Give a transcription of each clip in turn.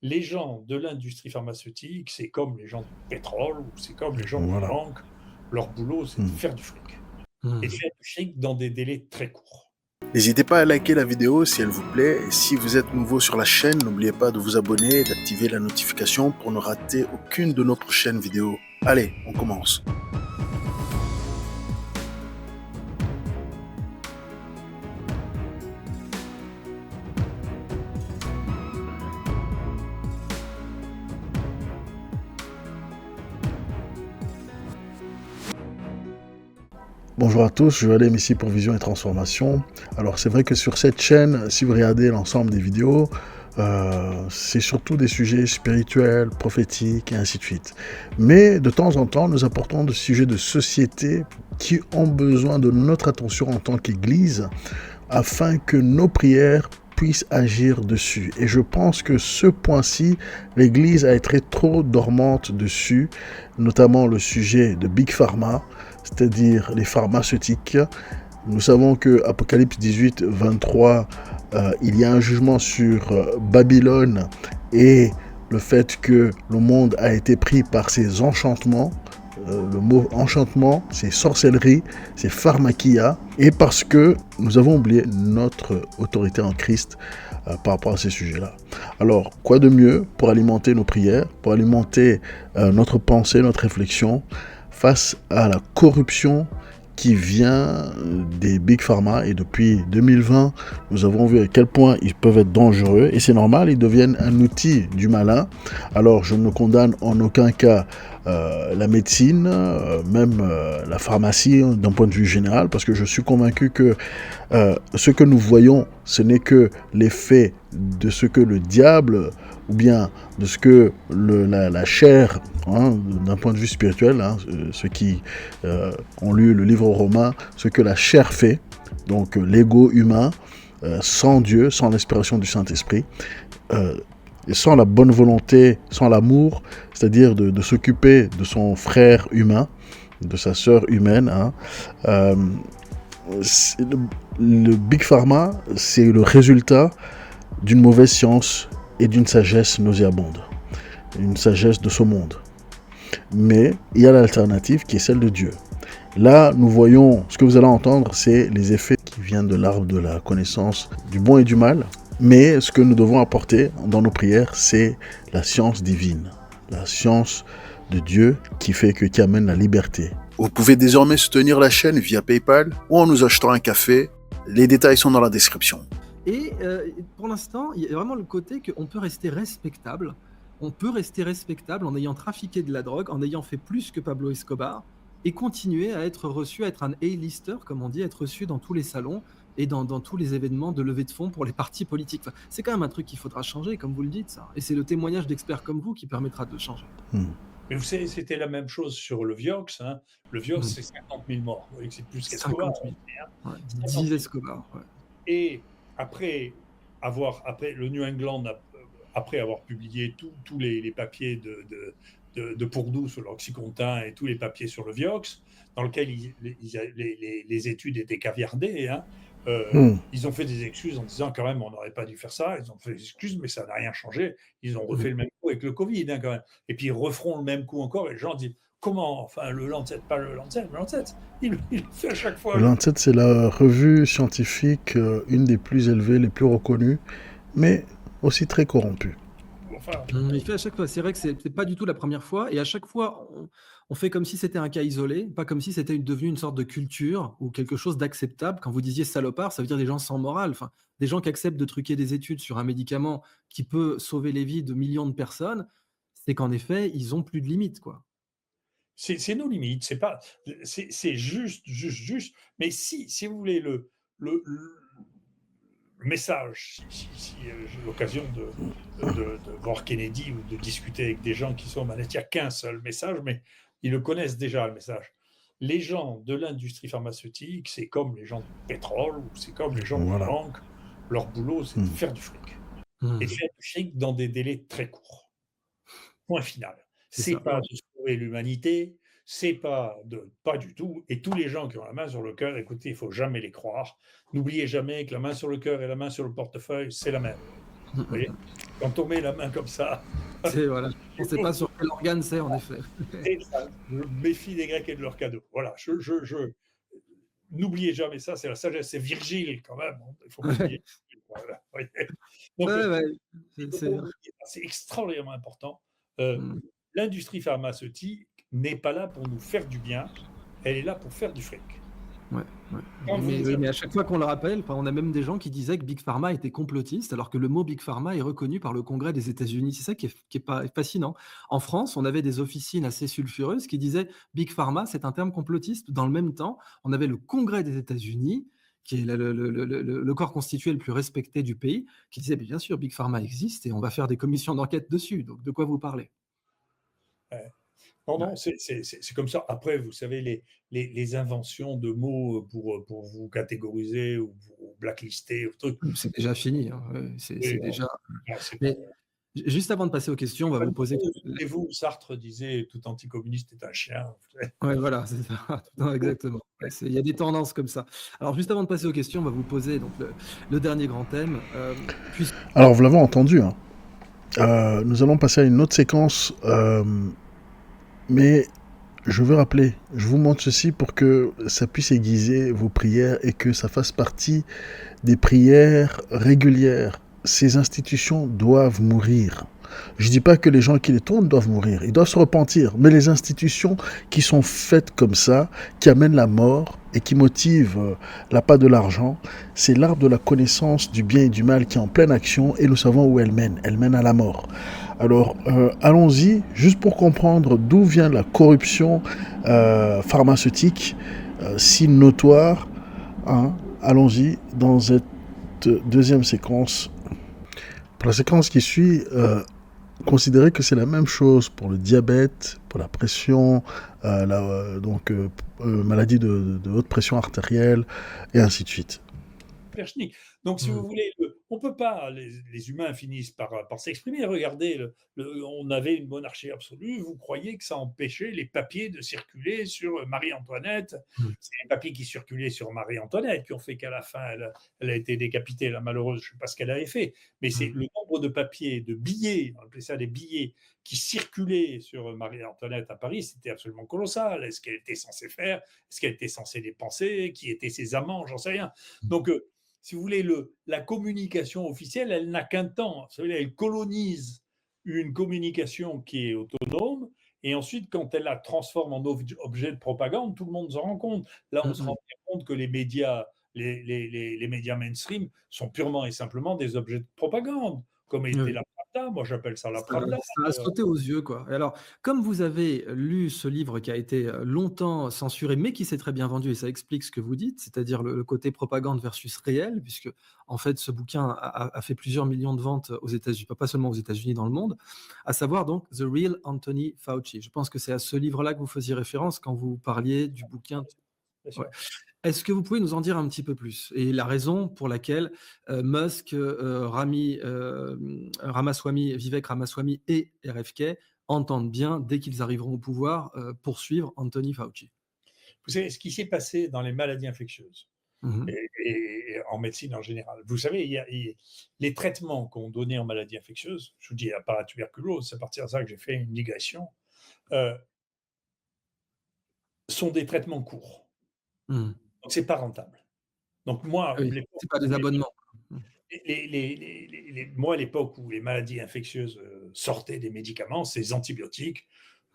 les gens de l'industrie pharmaceutique, c'est comme les gens du pétrole ou c'est comme les gens des Voilà. banques. Leur boulot, c'est de Mmh. faire du fric et Mmh. faire du fric dans des délais très courts. N'hésitez pas à liker la vidéo si elle vous plaît. Et si vous êtes nouveau sur la chaîne, n'oubliez pas de vous abonner et d'activer la notification pour ne rater aucune de nos prochaines vidéos. Allez, on commence. Bonjour à tous, je suis Adem ici pour Vision et Transformation. Alors c'est vrai que sur cette chaîne, si vous regardez l'ensemble des vidéos, c'est surtout des sujets spirituels, prophétiques et ainsi de suite. Mais de temps en temps, nous apportons des sujets de société qui ont besoin de notre attention en tant qu'Église afin que nos prières puissent agir dessus. Et je pense que ce point-ci, l'Église a été trop dormante dessus, notamment le sujet de Big Pharma, c'est-à-dire les pharmaceutiques. Nous savons que Apocalypse 18, 23, il y a un jugement sur Babylone et le fait que le monde a été pris par ses enchantements. Le mot enchantement, c'est sorcellerie, c'est pharmakia, et parce que nous avons oublié notre autorité en Christ par rapport à ces sujets-là. Alors, quoi de mieux pour alimenter nos prières, pour alimenter notre pensée, notre réflexion, face à la corruption qui vient des Big Pharma. Et depuis 2020, nous avons vu à quel point ils peuvent être dangereux. Et c'est normal, ils deviennent un outil du malin. Alors, je ne condamne en aucun cas la médecine, même la pharmacie d'un point de vue général, parce que je suis convaincu que ce que nous voyons, ce n'est que l'effet de ce que le diable ou bien de ce que la chair, hein, d'un point de vue spirituel, hein, ceux qui ont lu le livre romain, ce que la chair fait, donc l'ego humain, sans Dieu, sans l'inspiration du Saint-Esprit, et sans la bonne volonté, sans l'amour, c'est-à-dire de s'occuper de son frère humain, de sa sœur humaine. Hein, le Big Pharma, c'est le résultat d'une mauvaise science et d'une sagesse nauséabonde, une sagesse de ce monde. Mais il y a l'alternative qui est celle de Dieu. Là, nous voyons, ce que vous allez entendre, c'est les effets qui viennent de l'arbre de la connaissance du bon et du mal. Mais ce que nous devons apporter dans nos prières, c'est la science divine, la science de Dieu qui amène la liberté. Vous pouvez désormais soutenir la chaîne via PayPal ou en nous achetant un café. Les détails sont dans la description. Et pour l'instant, il y a vraiment le côté qu'on peut rester respectable. On peut rester respectable en ayant trafiqué de la drogue, en ayant fait plus que Pablo Escobar, et continuer à être reçu, à être un A-lister, comme on dit, être reçu dans tous les salons et dans tous les événements de levée de fonds pour les partis politiques. Enfin, c'est quand même un truc qu'il faudra changer, comme vous le dites, ça. Et c'est le témoignage d'experts comme vous qui permettra de le changer. Mais vous savez, c'était la même chose sur le Vioxx, hein. Le Vioxx, Mmh. c'est 50 000 morts. Vous voyez que c'est plus qu'Escobar, 50 000. hein. Ouais, 50 10 000. Escobar. Ouais. Et après le New England, après avoir publié tous les papiers de Pourdoux sur l'Oxycontin et tous les papiers sur le Vioxx, dans lequel les études étaient caviardées, hein, ils ont fait des excuses en disant quand même on n'aurait pas dû faire ça. Ils ont fait des excuses, mais ça n'a rien changé. Ils ont refait Mmh. le même coup avec le Covid, hein, quand même. Et puis ils referont le même coup encore. Et les gens disent comment, enfin le Lancet, pas le Lancet, le Lancet, il fait à chaque fois Le le. Lancet, c'est la revue scientifique, une des plus élevées, les plus reconnues, mais aussi très corrompue. Enfin, Il fait à chaque fois. C'est vrai que c'est pas du tout la première fois, et à chaque fois, on fait comme si c'était un cas isolé, pas comme si c'était devenu une sorte de culture ou quelque chose d'acceptable. Quand vous disiez salopard, ça veut dire des gens sans morale, enfin, des gens qui acceptent de truquer des études sur un médicament qui peut sauver les vies de millions de personnes. C'est qu'en effet, ils ont plus de limites, quoi. c'est nos limites, c'est pas, c'est juste. Mais si vous voulez le message, si j'ai l'occasion de voir Kennedy ou de discuter avec des gens qui sont manettes, il n'y a qu'un seul message, mais ils le connaissent déjà le message. Les gens de l'industrie pharmaceutique, c'est comme les gens du pétrole ou c'est comme les gens des Voilà. banques. Leur boulot, c'est de faire du fric et de Mmh. faire du fric dans des délais très courts. Point final. C'est C'est ça. pas de sauver l'humanité, c'est pas du tout. Et tous les gens qui ont la main sur le cœur, écoutez, il faut jamais les croire. N'oubliez jamais que la main sur le cœur et la main sur le portefeuille, c'est la même. Mmh Vous mh voyez? mh. quand on met la main comme ça, C'est voilà, on ne il sait faut pas sur quel organe c'est en effet. c'est ça. Je me méfie des Grecs et de leurs cadeaux. Voilà, n'oubliez jamais ça, c'est la sagesse, c'est Virgile quand même, hein, il ne faut pas oublier. Ouais, Voilà, vous voyez? Donc, ouais, ouais, il c'est faut pas oublier ça, c'est extraordinairement important. Heu, mmh. L'industrie pharmaceutique n'est pas là pour nous faire du bien, elle est là pour faire du fric. Ouais, ouais. Quand Mais vous oui, avez mais à chaque fois qu'on le rappelle, enfin, on a même des gens qui disaient que Big Pharma était complotiste, alors que le mot Big Pharma est reconnu par le Congrès des États-Unis. C'est ça qui est pas fascinant. En France, on avait des officines assez sulfureuses qui disaient: «Big Pharma, c'est un terme complotiste». Dans le même temps, on avait le Congrès des États-Unis, qui est le corps constitué le plus respecté du pays, qui disait: «Beh, bien sûr, Big Pharma existe et on va faire des commissions d'enquête dessus, donc de quoi vous parlez?» ouais. Non, non, Ouais. c'est comme ça. Après, vous savez, les inventions de mots pour vous catégoriser ou vous blacklister ou truc, C'est déjà fini, hein, ouais, c'est oui, déjà c'est pas mais juste avant de passer aux questions, on va vous poser souvenez-vous, Sartre disait: «Tout anticommuniste est un chien». ouais, voilà, c'est ça, non, exactement. Ouais, il y a des tendances comme ça. Alors juste avant de passer aux questions, on va vous poser donc le dernier grand thème, puisque Alors, vous l'avez entendu, hein. Nous allons passer à une autre séquence, mais je veux rappeler, je vous montre ceci pour que ça puisse aiguiser vos prières et que ça fasse partie des prières régulières. Ces institutions doivent mourir. Je ne dis pas que les gens qui les tournent doivent mourir, ils doivent se repentir, mais les institutions qui sont faites comme ça, qui amènent la mort et qui motivent l'appât de l'argent, c'est l'arbre de la connaissance du bien et du mal qui est en pleine action et nous savons où elle mène à la mort. Alors, allons-y, juste pour comprendre d'où vient la corruption pharmaceutique, si notoire, hein, allons-y dans cette deuxième séquence. Pour la séquence qui suit, considérez que c'est la même chose pour le diabète, pour la pression, maladie de haute pression artérielle, et ainsi de suite. Perchnik. Donc, si vous mmh, voulez, on peut pas, les humains finissent par s'exprimer. Regardez, on avait une monarchie absolue. Vous croyez que ça empêchait les papiers de circuler sur Marie-Antoinette? mmh, C'est les papiers qui circulaient sur Marie-Antoinette qui ont fait qu'à la fin, elle a été décapitée, la malheureuse. Je ne sais pas ce qu'elle avait fait, mais c'est mmh, le nombre de papiers, de billets, on appelait ça des billets, qui circulaient sur Marie-Antoinette à Paris, c'était absolument colossal. Est-ce qu'elle était censée faire? Est-ce qu'elle était censée dépenser? Qui étaient ses amants? J'en sais rien. Donc, si vous voulez, la communication officielle, elle n'a qu'un temps. Vous savez, elle colonise une communication qui est autonome, et ensuite, quand elle la transforme en objet de propagande, tout le monde s'en rend compte. Là, on se mmh. rend bien compte que les médias, les médias mainstream sont purement et simplement des objets de propagande, comme était Oui. la Pravda. Moi, j'appelle ça la Ça Pravda. ça a sauté aux yeux, quoi. Et alors, comme vous avez lu ce livre qui a été, longtemps censuré, mais qui s'est très bien vendu et ça explique ce que vous dites, c'est-à-dire le côté propagande versus réel, puisque en fait, ce bouquin a fait plusieurs millions de ventes aux États-Unis, pas seulement aux États-Unis, dans le monde, à savoir donc The Real Anthony Fauci. Je pense que c'est à ce livre-là que vous faisiez référence quand vous parliez du bouquin. Bien Ouais. sûr. Est-ce que vous pouvez nous en dire un petit peu plus? Et la raison pour laquelle, Musk, Ramaswamy, Vivek Ramaswamy et RFK entendent bien, dès qu'ils arriveront au pouvoir, poursuivre Anthony Fauci? Vous savez, ce qui s'est passé dans les maladies infectieuses, Mmh mh. et en médecine en général. Vous savez, les traitements qu'on donnait en maladies infectieuses, je vous dis, à part la tuberculose, c'est à partir de ça que j'ai fait une digression, euh, sont des traitements courts. Mmh. Donc, c'est pas rentable. Donc, moi, Oui, c'est pas des abonnements. Mmh. moi, l'époque où les maladies infectieuses sortaient des médicaments, c'est les antibiotiques.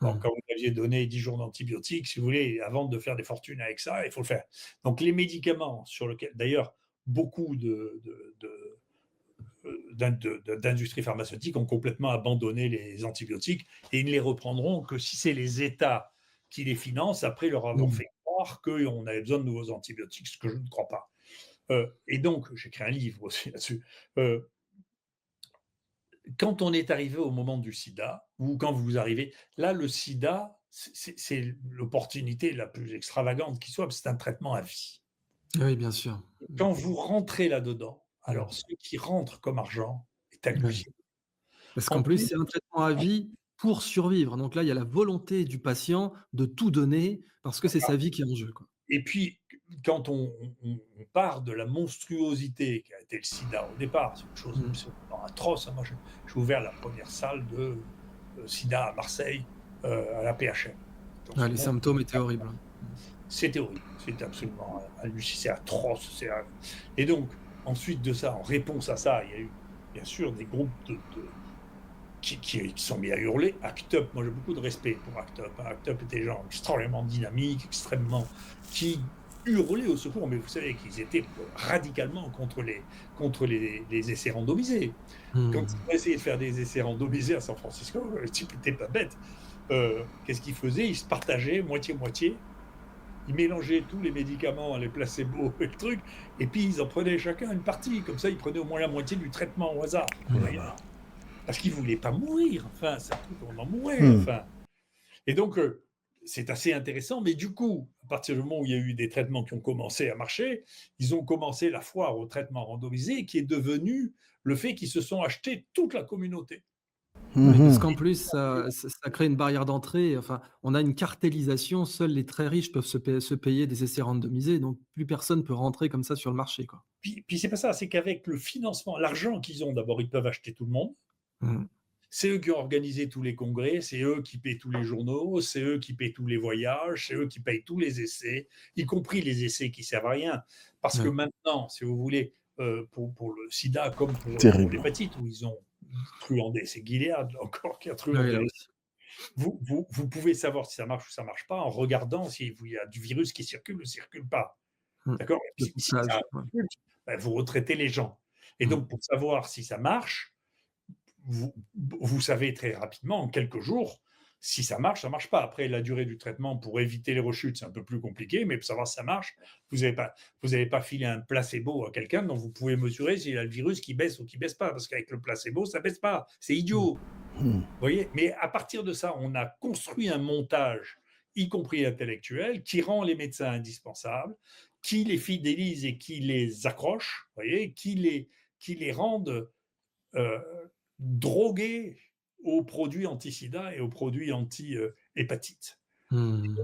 Bon, Mmh. quand vous aviez donné 10 jours d'antibiotiques, si vous voulez, avant de faire des fortunes avec ça, il faut le faire. Donc, les médicaments sur lesquels, d'ailleurs, beaucoup d'industries pharmaceutiques ont complètement abandonné les antibiotiques et ils ne les reprendront que si c'est les États qui les financent après leur avoir Mmh. fait croire qu'on avait besoin de nouveaux antibiotiques, ce que je ne crois pas. Et donc, j'ai écrit un livre aussi là-dessus. Euh, Quand on est arrivé au moment du sida, ou quand vous arrivez, là, le sida, c'est l'opportunité la plus extravagante qui soit, c'est un traitement à vie. Oui, bien sûr. Mmh. Quand vous rentrez là-dedans, alors Mmh. ce qui rentre comme argent est Oui. hallucinant. Parce En qu'en plus, plus, c'est un traitement à vie pour survivre. Donc là, il y a la volonté du patient de tout donner parce que c'est sa vie qui est en jeu, quoi. Et puis, quand on part de la monstruosité qui a été le sida au départ, c'est une chose Mmh. absolument atroce, hein. Moi, j'ai ouvert la première salle de, sida à Marseille, à la PHM. Donc Ouais, c'est les mon symptômes étaient horribles. Mmh. C'était horrible, c'était absolument c'est atroce, et donc ensuite de ça, en réponse à ça, il y a eu bien sûr des groupes qui sont mis à hurler. ACT UP, moi j'ai beaucoup de respect pour ACT UP, hein. ACT UP étaient des gens extrêmement dynamiques, qui hurlaient au secours, mais vous savez qu'ils étaient radicalement contre les essais randomisés. Quand Mmh. ils ont essayé de faire des essais randomisés à San Francisco, le type était pas bête. Qu'est-ce qu'ils faisaient? Ils se partageaient moitié-moitié. Ils mélangeaient tous les médicaments, les placebos et le truc, et puis ils en prenaient chacun une partie. Comme ça, ils prenaient au moins la moitié du traitement au hasard. Oh Vous là voyez? là. Parce qu'ils voulaient pas mourir. Enfin, c'est un truc, on en mourait. Hmm. Enfin, et donc, c'est assez intéressant. Mais du coup, à partir du moment où il y a eu des traitements qui ont commencé à marcher, ils ont commencé la foire au traitement randomisé, qui est devenu le fait qu'ils se sont achetés toute la communauté. Oui, parce Mhm. qu'en plus, ça crée une barrière d'entrée. Enfin, on a une cartélisation. Seuls les très riches peuvent se payer des essais randomisés, donc plus personne peut rentrer comme ça sur le marché, quoi. Puis c'est pas ça, c'est qu'avec le financement, l'argent qu'ils ont, d'abord, ils peuvent acheter tout le monde. Mmh. C'est eux qui ont organisé tous les congrès, c'est eux qui paient tous les journaux, c'est eux qui paient tous les voyages, c'est eux qui payent tous les essais, y compris les essais qui servent à rien. Parce que Ouais. maintenant, si vous voulez, pour le sida comme pour Terrible. l'hépatite, où ils ont truandé, c'est Gilead là encore qui a Oui, là truandé. aussi. Vous pouvez savoir si ça marche ou ça marche pas en regardant s'il y a du virus qui circule ou circule pas. Mmh. D'accord? Le Si ça piquage, ouais. circule, ben, vous retraitez les gens. Et Mmh. donc, pour savoir si ça marche, vous savez très rapidement, en quelques jours, si ça marche pas. Après, la durée du traitement pour éviter les rechutes, c'est un peu plus compliqué, mais pour savoir si ça marche, vous avez pas filé un placebo à quelqu'un dont vous pouvez mesurer s'il a le virus qui baisse ou qui baisse pas, parce qu'avec le placebo, ça baisse pas. C'est Mmh. idiot. Hmm. Vous voyez? Mais à partir de ça, on a construit un montage, y compris intellectuel, qui rend les médecins indispensables, qui les fidélise et qui les accroche, vous voyez? Qui les rendent euh, drogués aux produits anti-sida et aux produits anti-hépatite. Mmh.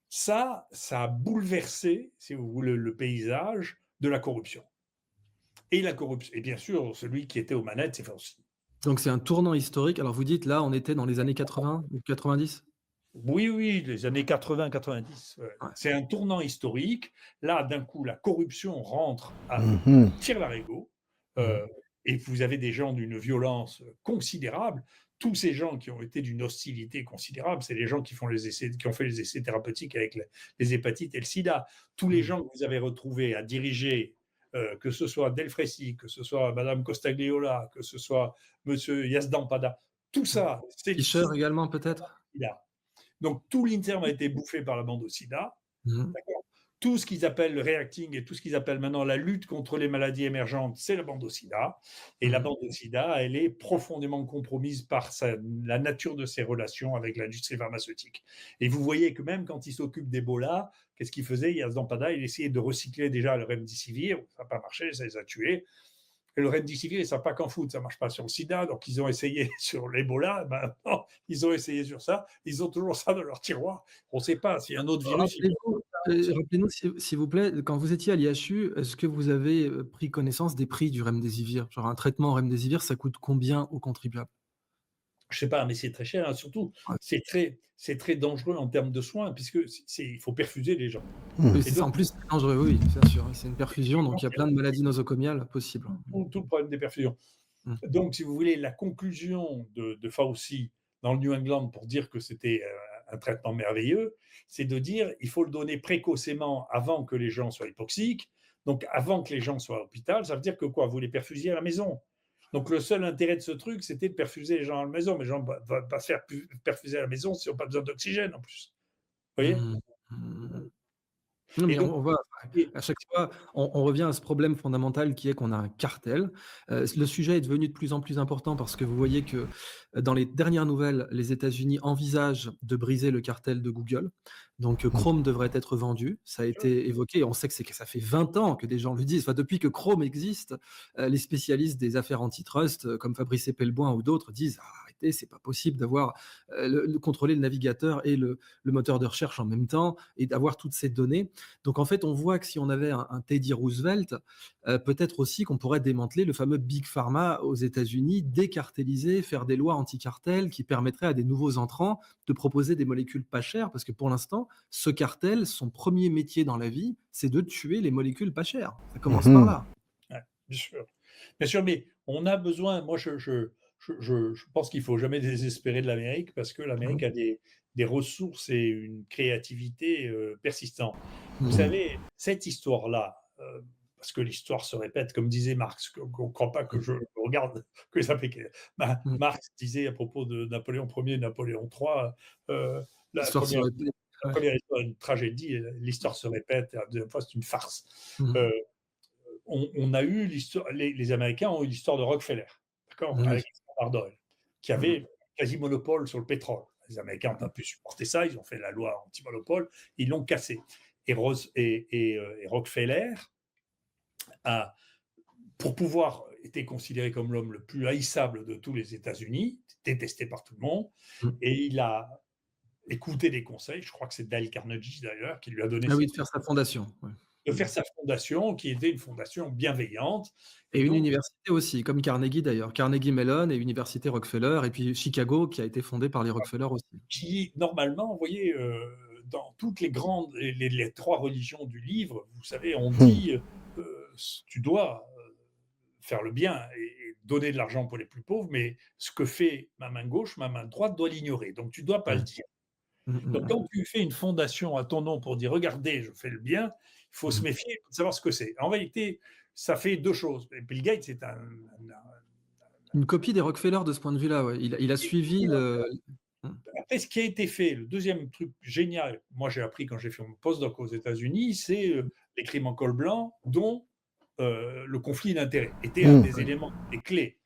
Ça a bouleversé, si vous voulez, le paysage de la corruption. Et la corruption, et bien sûr, celui qui était aux manettes, c'est Fauci. Donc c'est un tournant historique. Alors vous dites là, on était dans les années 80 ou 90? Oui, oui, les années 80-90. Ouais. Ouais. C'est un tournant historique. Là, d'un coup, la corruption rentre à Mhm. tire-larigot. Mmh. Et vous avez des gens d'une violence considérable. Tous ces gens qui ont été d'une hostilité considérable, c'est les gens qui ont fait les essais thérapeutiques avec les hépatites et le sida. Tous les Mmh. gens que vous avez retrouvés à diriger, que ce soit Delfrécy, que ce soit Madame Costagliola, que ce soit Monsieur Yazdampada, tout Mmh. ça, c'est le Fischer sida. également peut-être? Donc tout l'INSERM a été bouffé par la bande au sida. Mmh. D'accord. Tout ce qu'ils appellent le reacting et tout ce qu'ils appellent maintenant la lutte contre les maladies émergentes, c'est la bande au sida. Et la Mmh. bande au sida, elle est profondément compromise par la nature de ses relations avec l'industrie pharmaceutique. Et vous voyez que même quand il s'occupe d'Ebola, qu'est-ce qu'il faisait? Yazdan-Pada, il essayait de recycler déjà le remdesivir, ça n'a pas marché, ça les a tués. Et le remdesivir, ils ne savent pas qu'en foot, ça ne marche pas sur le sida, donc ils ont essayé sur l'Ebola, maintenant ils ont essayé sur ça, ils ont toujours ça dans leur tiroir. On ne sait pas s'il y a un autre virus, ils Rappelez-nous, rappelez-nous s'il vous plaît, quand vous étiez à l'IHU, est-ce que vous avez, pris connaissance des prix du Remdesivir? Genre un traitement Remdesivir, ça coûte combien aux contribuables? je sais pas, mais c'est très cher, hein. Surtout, Ouais. c'est très dangereux en termes de soins, puisque il faut perfuser les gens. Hmm. Oui, Et c'est ça. donc, En plus, c'est dangereux, oui, bien sûr, oui, c'est une perfusion, donc il y a c'est plein de maladies nosocomiales possibles. tout le problème des perfusions. Mmh. Donc, si vous voulez, la conclusion de Fauci dans le New England pour dire que c'était un traitement merveilleux, c'est de dire il faut le donner précocement avant que les gens soient hypoxiques. Donc, avant que les gens soient à l'hôpital, ça veut dire que quoi? Vous les perfusiez à la maison. Donc, le seul intérêt de ce truc, c'était de perfuser les gens à la maison. Mais les gens ne vont pas se faire perfuser à la maison s'ils n'ont pas besoin d'oxygène en plus. Vous voyez? Mmh. Mmh. Non, Et mais donc, on voit et- à chaque fois, on revient à ce problème fondamental qui est qu'on a un cartel. Le sujet est devenu de plus en plus important parce que vous voyez que, dans les dernières nouvelles, les États-Unis envisagent de briser le cartel de Google. Donc, Chrome devrait être vendu. Ça a été évoqué. On sait que ça fait 20 ans que des gens le disent. Enfin, depuis que Chrome existe, les spécialistes des affaires antitrust, comme Fabrice Epelboin ou d'autres disent: «Ah, connecté, c'est pas possible d'avoir contrôler le navigateur et le moteur de recherche en même temps et d'avoir toutes ces données. Donc en fait, on voit que si on avait un Teddy Roosevelt, peut-être aussi qu'on pourrait démanteler le fameux Big Pharma aux États-Unis, décartéliser, faire des lois anti-cartel qui permettraient à des nouveaux entrants de proposer des molécules pas chères, parce que pour l'instant, ce cartel, son premier métier dans la vie, c'est de tuer les molécules pas chères. Ça commence par là. Ouais, bien sûr. Bien sûr, mais on a besoin, moi je pense qu'il ne faut jamais désespérer de l'Amérique parce que l'Amérique a des ressources et une créativité persistante. Vous savez, cette histoire-là, parce que l'histoire se répète, comme disait Marx, qu'on ne croit pas que je regarde, que ça fait que Marx disait à propos de Napoléon Ier et Napoléon III, la L'histoire se première, répète. la première histoire est une tragédie, l'histoire se répète, et la deuxième fois c'est une farce. On a eu l'histoire, les Américains ont eu l'histoire de Rockefeller, d'accord, Oui. avec le Standard Oil, qui avait quasi monopole sur le pétrole. Les Américains n'ont pas pu supporter ça, ils ont fait la loi anti-monopole, ils l'ont cassé. Et Rockefeller pour pouvoir, était considéré comme l'homme le plus haïssable de tous les États-Unis, détesté par tout le monde, et il a écouté des conseils, je crois que c'est Dale Carnegie d'ailleurs, qui lui a donné Ah oui, de faire sa fondation. Ouais. de faire sa fondation, qui était une fondation bienveillante. Et une donc, université aussi, comme Carnegie d'ailleurs. Carnegie Mellon et Université Rockefeller, et puis Chicago, qui a été fondée par les Rockefeller aussi. qui, normalement, vous voyez, dans toutes les grandes, les trois religions du livre, vous savez, on dit, tu dois faire le bien et donner de l'argent pour les plus pauvres, mais ce que fait ma main gauche, ma main droite doit l'ignorer. Donc, tu ne dois pas le dire. Donc, quand tu fais une fondation à ton nom pour dire, regardez, je fais le bien, il faut se méfier de savoir ce que c'est. En réalité, ça fait deux choses. Bill Gates, c'est une copie des Rockefeller de ce point de vue-là. Ouais. Il a suivi le. Après, ce qui a été fait, le deuxième truc génial, moi j'ai appris quand j'ai fait mon postdoc aux États-Unis, c'est les crimes en col blanc, dont le conflit d'intérêts était un des éléments, des clés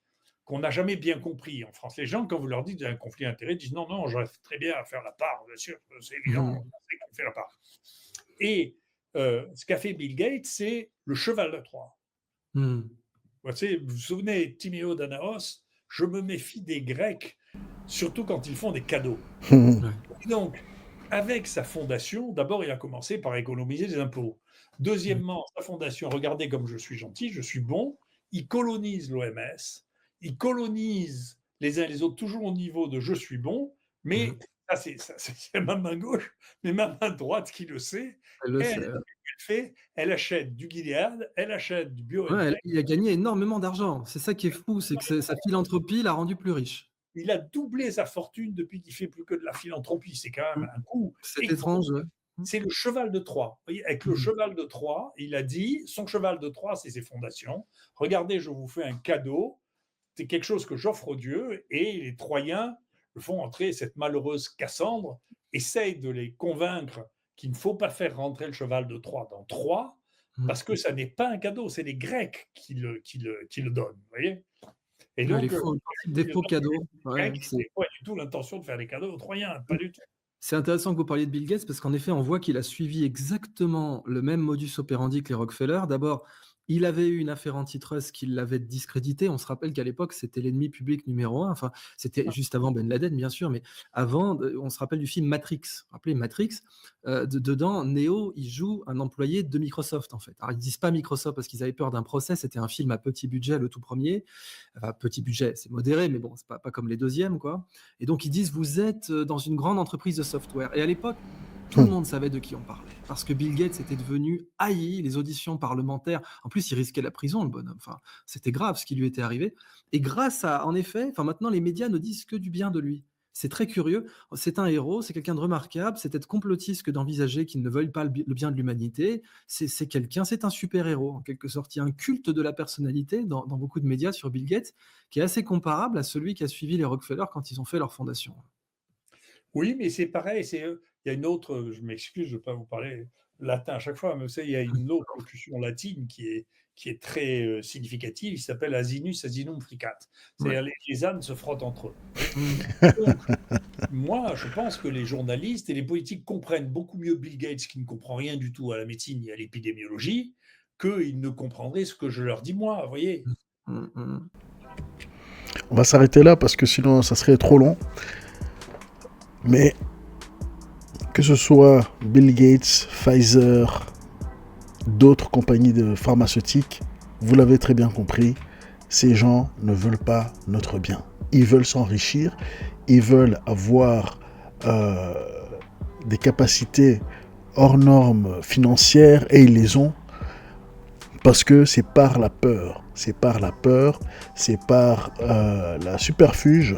qu'on n'a jamais bien compris en France. Les gens, quand vous leur dites qu'il y a un conflit d'intérêts, disent non, non, j'arrive très bien à faire la part, bien sûr, c'est évident, on sait qu'on fait la part. Et ce qu'a fait Bill Gates, c'est le cheval de Troie. Vous vous souvenez, Timéo Danaos, je me méfie des Grecs, surtout quand ils font des cadeaux. Et donc, avec sa fondation, d'abord, il a commencé par économiser des impôts. Deuxièmement, sa fondation, regardez comme je suis gentil, je suis bon, il colonise l'OMS, il colonise les uns et les autres, toujours au niveau de je suis bon, mais ça, c'est ma main gauche, mais ma main droite qui le sait, elle achète du Gilead, elle achète du BioNTech. Il a gagné énormément d'argent. C'est ça qui est fou, c'est que sa philanthropie l'a rendu plus riche. Il a doublé sa fortune depuis qu'il fait plus que de la philanthropie. C'est quand même un coup. C'est étrange. C'est le cheval de Troie. Vous voyez, avec le cheval de Troie, il a dit, son cheval de Troie, c'est ses fondations. Regardez, je vous fais un cadeau. C'est quelque chose que j'offre aux dieux. Et les Troyens le font entrer, cette malheureuse Cassandre, essaye de les convaincre qu'il ne faut pas faire rentrer le cheval de Troie dans Troie, parce que ça n'est pas un cadeau, c'est les Grecs qui le donnent. Vous voyez ? Et donc, des faux cadeaux. C'est pas du tout l'intention de faire des cadeaux aux Troyens, pas du tout. C'est intéressant que vous parliez de Bill Gates parce qu'en effet, on voit qu'il a suivi exactement le même modus operandi que les Rockefeller. D'abord, il avait eu une affaire antitrust qui l'avait discrédité. On se rappelle qu'à l'époque, c'était l'ennemi public numéro 1. Enfin, c'était juste avant Ben Laden, bien sûr, mais avant, on se rappelle du film Matrix. Vous vous rappelez Matrix dedans, Neo, il joue un employé de Microsoft, en fait. Alors, ils disent pas Microsoft parce qu'ils avaient peur d'un procès. C'était un film à petit budget, le tout premier. Enfin, petit budget, c'est modéré, mais bon, c'est pas comme les deuxièmes, quoi. Et donc, ils disent, vous êtes dans une grande entreprise de software. Et à l'époque, tout le monde savait de qui on parlait. Parce que Bill Gates était devenu haï, les auditions parlementaires. En plus, il risquait la prison, le bonhomme. Enfin, c'était grave ce qui lui était arrivé. Et grâce à, en effet, maintenant, les médias ne disent que du bien de lui. C'est très curieux. C'est un héros, c'est quelqu'un de remarquable. C'est être complotiste que d'envisager qu'il ne veuille pas le bien de l'humanité. C'est quelqu'un, c'est un super-héros, en quelque sorte. Il y a un culte de la personnalité dans beaucoup de médias sur Bill Gates qui est assez comparable à celui qui a suivi les Rockefeller quand ils ont fait leur fondation. Oui, mais c'est pareil. Il y a une autre, je m'excuse, je ne vais pas vous parler latin à chaque fois, mais il y a une autre locution latine qui est très significative, il s'appelle asinus asinum fricat. C'est-à-dire les ânes se frottent entre eux. Donc, moi, je pense que les journalistes et les politiques comprennent beaucoup mieux Bill Gates, qui ne comprend rien du tout à la médecine et à l'épidémiologie, qu'ils ne comprendraient ce que je leur dis moi, vous voyez. On va s'arrêter là parce que sinon ça serait trop long. Mais que ce soit Bill Gates, Pfizer, d'autres compagnies de pharmaceutiques, vous l'avez très bien compris, ces gens ne veulent pas notre bien. Ils veulent s'enrichir, ils veulent avoir des capacités hors normes financières et ils les ont parce que c'est par la peur. C'est par la peur, c'est par la superfuge,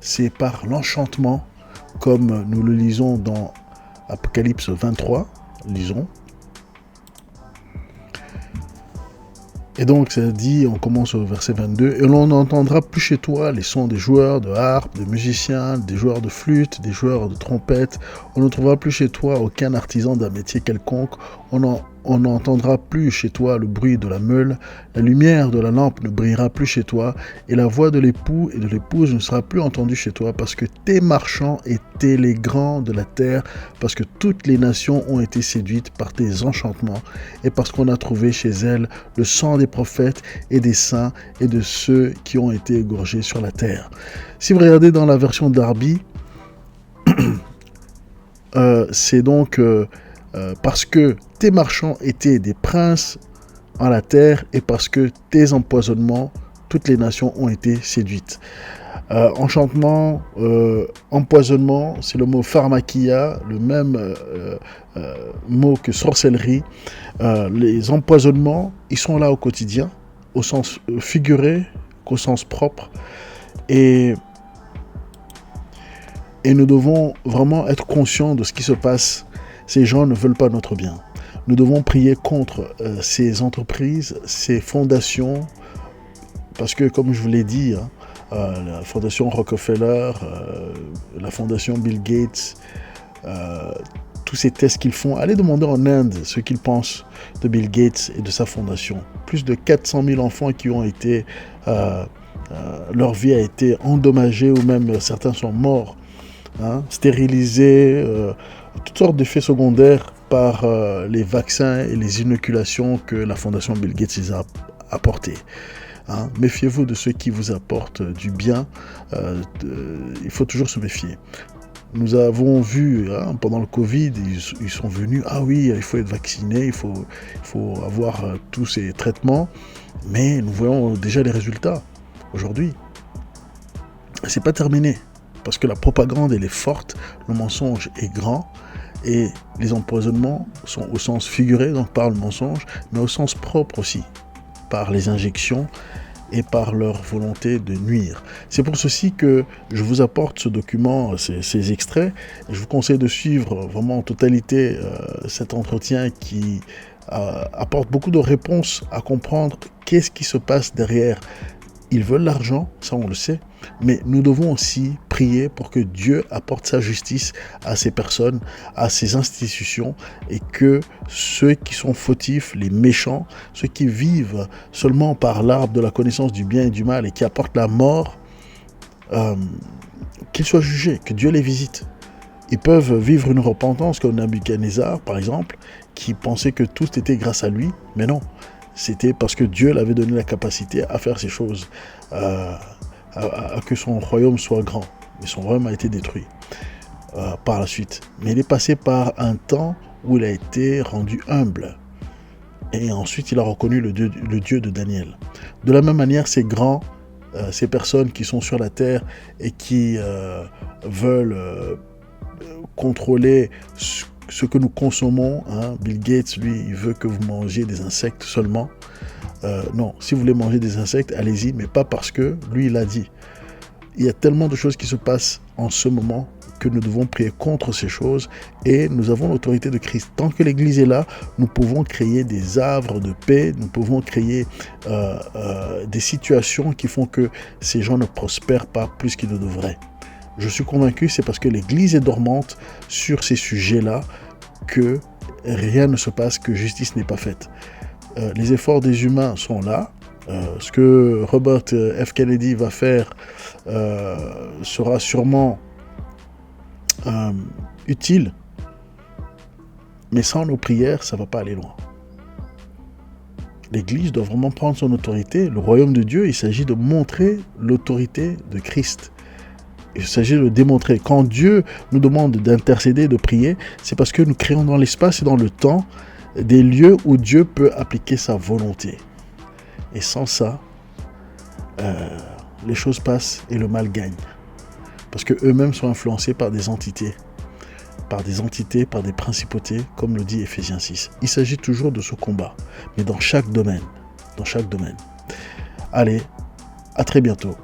c'est par l'enchantement, comme nous le lisons dans Apocalypse 23, lisons. Et donc, ça dit, on commence au verset 22, « Et l'on n'entendra plus chez toi les sons des joueurs de harpe, des musiciens, des joueurs de flûte, des joueurs de trompette. On ne trouvera plus chez toi aucun artisan d'un métier quelconque. On n'entendra plus chez toi le bruit de la meule. La lumière de la lampe ne brillera plus chez toi. Et la voix de l'époux et de l'épouse ne sera plus entendue chez toi, parce que tes marchands étaient les grands de la terre, parce que toutes les nations ont été séduites par tes enchantements, et parce qu'on a trouvé chez elles le sang des prophètes et des saints et de ceux qui ont été égorgés sur la terre. » Si vous regardez dans la version Darby, c'est donc parce que tes marchands étaient des princes en la terre et parce que tes empoisonnements, toutes les nations ont été séduites. Enchantement, empoisonnement, c'est le mot pharmakia, le même mot que sorcellerie. Les empoisonnements, ils sont là au quotidien, au sens figuré qu'au sens propre. Et nous devons vraiment être conscients de ce qui se passe. Ces gens ne veulent pas notre bien. Nous devons prier contre ces entreprises, ces fondations, parce que comme je vous l'ai dit, la fondation Rockefeller, la fondation Bill Gates, tous ces tests qu'ils font, allez demander en Inde ce qu'ils pensent de Bill Gates et de sa fondation. Plus de 400 000 enfants qui ont été, leur vie a été endommagée ou même certains sont morts, stérilisés, toutes sortes d'effets secondaires par les vaccins et les inoculations que la fondation Bill Gates les a apportés. Méfiez-vous de ceux qui vous apportent du bien. Il faut toujours se méfier. Nous avons vu pendant le Covid, ils sont venus, ah oui, il faut être vacciné, il faut avoir tous ces traitements, mais nous voyons déjà les résultats aujourd'hui. C'est pas terminé, parce que la propagande elle est forte, le mensonge est grand, et les empoisonnements sont au sens figuré, donc par le mensonge, mais au sens propre aussi, par les injections et par leur volonté de nuire. C'est pour ceci que je vous apporte ce document, ces extraits. Je vous conseille de suivre vraiment en totalité cet entretien qui apporte beaucoup de réponses à comprendre qu'est-ce qui se passe derrière. Ils veulent l'argent, ça on le sait, mais nous devons aussi prier pour que Dieu apporte sa justice à ces personnes, à ces institutions, et que ceux qui sont fautifs, les méchants, ceux qui vivent seulement par l'arbre de la connaissance du bien et du mal et qui apportent la mort, qu'ils soient jugés, que Dieu les visite. Ils peuvent vivre une repentance comme Nabuchodonosor, par exemple, qui pensait que tout était grâce à lui, mais non. C'était parce que Dieu l'avait donné la capacité à faire ces choses, à que son royaume soit grand. Mais son royaume a été détruit par la suite. Mais il est passé par un temps où il a été rendu humble. Et ensuite, il a reconnu le Dieu de Daniel. De la même manière, ces grands, ces personnes qui sont sur la terre et qui veulent contrôler ce que nous consommons, Bill Gates, lui, il veut que vous mangiez des insectes seulement. Non, si vous voulez manger des insectes, allez-y, mais pas parce que lui, il a dit. Il y a tellement de choses qui se passent en ce moment que nous devons prier contre ces choses et nous avons l'autorité de Christ. Tant que l'Église est là, nous pouvons créer des havres de paix, nous pouvons créer des situations qui font que ces gens ne prospèrent pas plus qu'ils ne devraient. Je suis convaincu, c'est parce que l'Église est dormante sur ces sujets-là que rien ne se passe, que justice n'est pas faite. Les efforts des humains sont là. Ce que Robert F. Kennedy va faire sera sûrement utile, mais sans nos prières, ça ne va pas aller loin. L'Église doit vraiment prendre son autorité. Le royaume de Dieu, il s'agit de montrer l'autorité de Christ. Il s'agit de le démontrer. Quand Dieu nous demande d'intercéder, de prier, c'est parce que nous créons dans l'espace et dans le temps des lieux où Dieu peut appliquer sa volonté. Et sans ça, les choses passent et le mal gagne. Parce qu'eux-mêmes sont influencés par des entités, par des principautés, comme le dit Éphésiens 6. Il s'agit toujours de ce combat, mais dans chaque domaine. Allez, à très bientôt.